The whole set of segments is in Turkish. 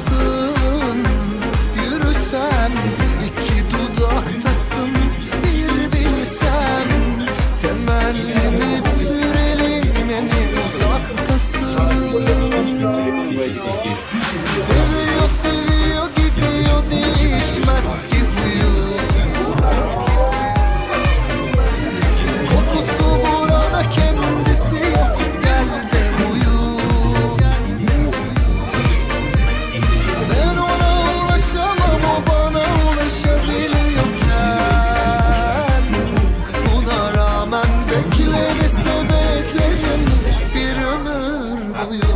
uzaktasın. Yürüsem iki dudaktasın. Bir bilsem temellimi bir süreliğine mi uzaktasın. Seviyor seviyor gidiyor değişmez ki huyu. Kokusu burada kendisi yok, gel de uyu. Ben ona ulaşamam, o bana ulaşabiliyorken. Buna rağmen bekle dese beklerim bir ömür boyu.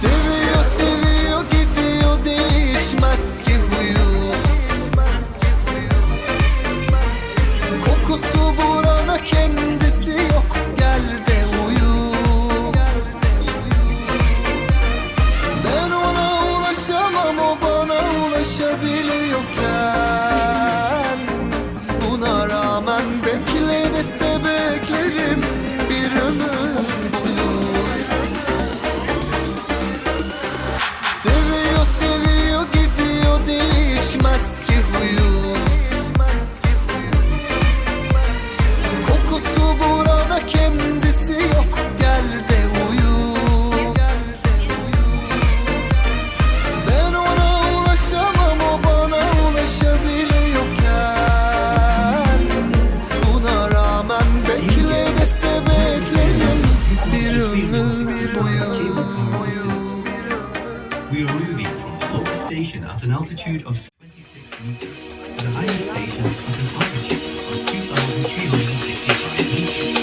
Seviyor seviyor gidiyor değişmez ki huyu. Kokusu burada kendisi yok, gel de uyu. Ben ona ulaşamam, o bana ulaşabiliyorken. Buna rağmen bekle dese beklerim bir ömür boyu. Seviyor seviyor gidiyor değişmez ki huyu. Kokusu burada kendisi yok, gel de uyu. Ben ona ulaşamam, o bana ulaşabiliyorken. Buna rağmen bekle dese beklerim bir ömür boyu. We are moving from the local station at an altitude of 26 meters to the highest station at an altitude of 2,365 meters.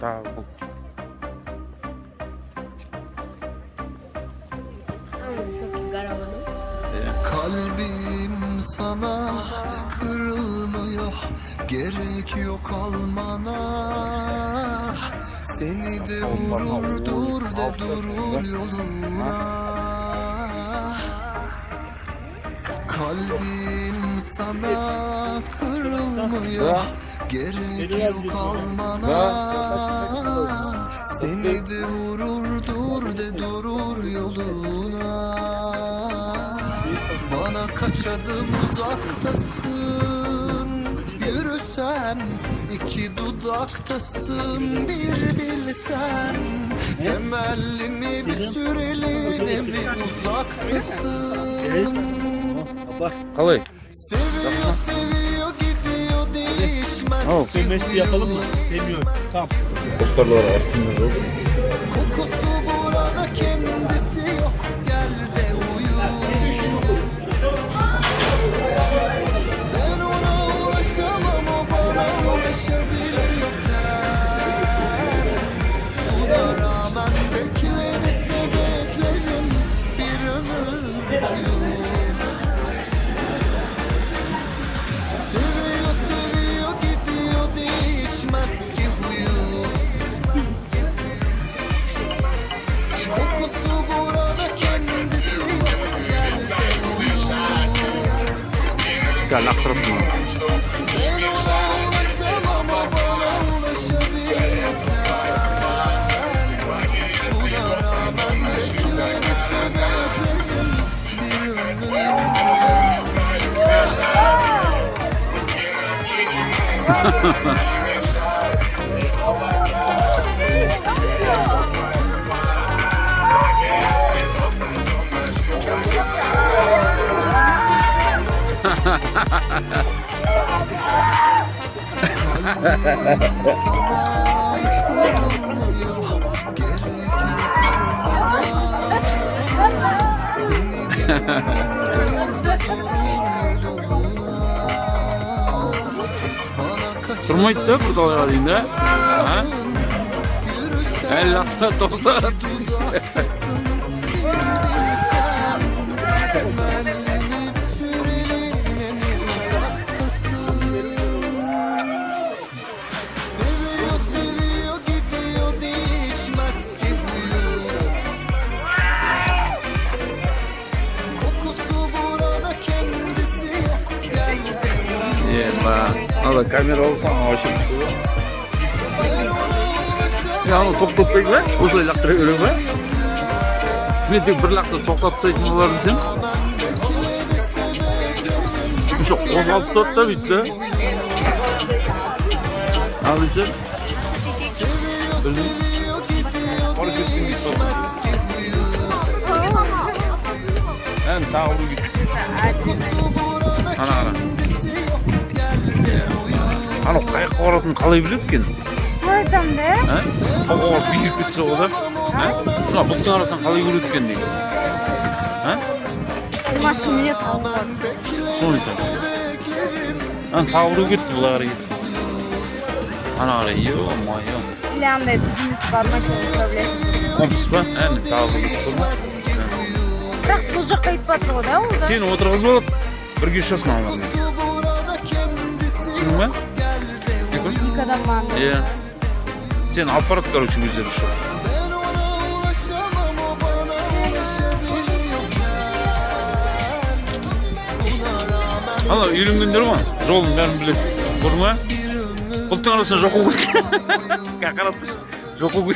Daha bu. Kalbim sana kırılmıyor, gerek yok almana. Seni de vurur dur de durur yoluna. Kalbim sana kırılmıyor, gerek yok almana. Seni de vurur dur de durur yoluna. Bana kaç adım uzaktasın, yürüsem iki dudaktasın. Bir bilsen temelli mi bir süreliğine mi uzaktasın. Kalay. Seviyor seviyor gidiyor değişmez. Sevmesi yapalım mı? Sevmiyorum. Tamam. Doktorlar aslında zor. Kokusu burada kendisi yok, gel de uyu. Ben ona ulaşamam, o bana ulaşabilirken. Buna rağmen beklediyse beklerim bir ömür boyu. Seviyor seviyor gidiyor değişmez ki huyu. Kokusu burada kendisi yok, gel de uyu. Gel aktarıp bunu. Ben ona ulaşamam, o bana ulaşabilirken. Buna rağmen beklediyse beklerim bir ömür boyu. Durmaydı da burada olayım da. Ha? El lafına toplar. Seviyor seviyor gidiyor değişmez ki huyu. Kokusu burada kendisi yok, gel de uyu. Allah kamera olsan hoşum. Ya onu to'xtatdik va o'sha laqtirib yuraman. Men tek bir laqta to'xtatsak nima bo'lar desam? O'sha qo'zg'alib turibdi bitta. Alisa. Bilding? Qora ketsin bitta. En tağlı git. Ana. Ana qayoqqa borishini qalay bilib ekan? Qo'ydimda. Ha? Havo bir ketsa o'zim. Ha? Buna bulutun arasından qalay yurib ekan deydi. Ha? Mashinani topdim. So'ncha. Ana tağlı gitti bular gitti. Ana yo, moyo. Planda biznes barmak problem. Kompispa, ana tağlı gitti. Biroq bu yoqqa yetibdi-da u. Seni o'tirg'izib olib, birga ishlasam oladi. Tushundingmi? Yıkadan var. Ya. Sen aparat короче güzel iş. Ben ona ulaşamam, o bana ulaşabiliyorken. Buna rağmen Ana yürümden durma. Жолын бәрін біледі. Көрдің Бұлттың арасында жоқ қой. Қақаратты. Жоқ қой.